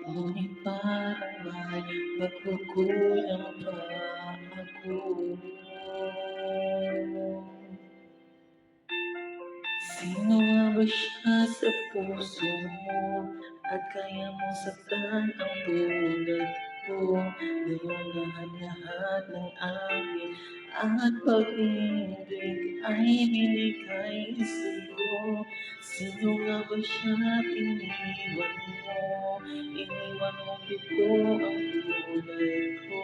Ngunit parang may pagkukulang pa ako. Sino nga ba siya sa puso mo? At kaya mong saktan ang tulad ko. Ngayong lahat-lahat ng akin at pag-ibig ay binigay sa'yo. Sino nga ba siya iniwan mo? Iniwan mong bigo ang tulad ko.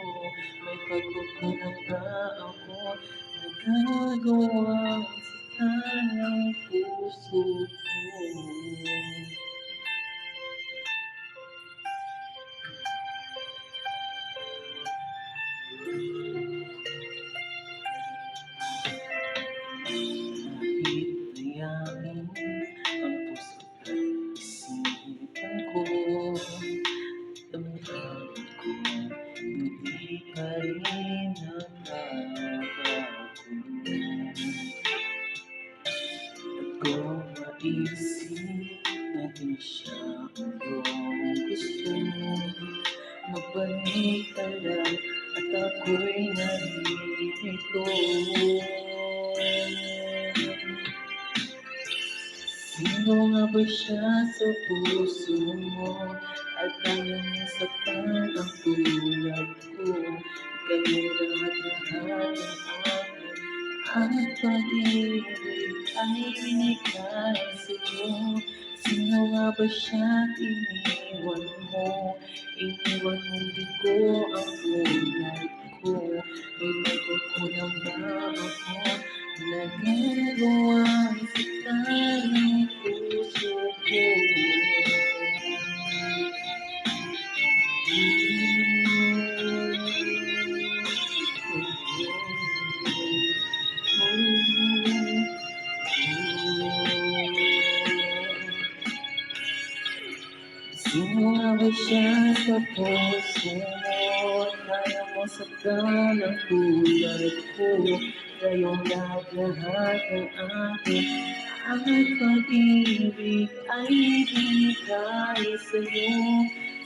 May pagkukulang ba ako? Nagagawang saktan ang puso ko. Kahit dayain ang puso't isipan ko, damdamin ko hindi pa rin nagbabago. At kung maisip natin siya ang iyong gusto, magbalik ka lang at ako'y naririto. Sino nga ba siya sa puso mo? At kaya niya saktan ang tulad ko. Kayong lahat-lahat ng akin at pag-ibig ay binigay sa'yo. Sino nga ba siya iniwan mo? Iniwan mo din ko ang tulad ko. May pagkukulang ba ako? Nagagawang saktan ang puso ko. Sino nga ba siya sa puso mo? Kaya mo saktan ang tulad ko. Kayong lahat-lahat ng akin at pag-ibig ay binigay sa'yo.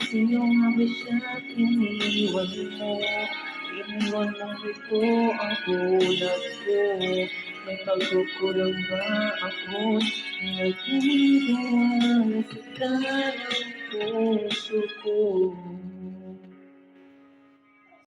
Sino nga ba siya iniwan mo? Iniwan mo ito ang tulad ko. May pagkukulang ba ako? Nagigawang saktan ang puso ko.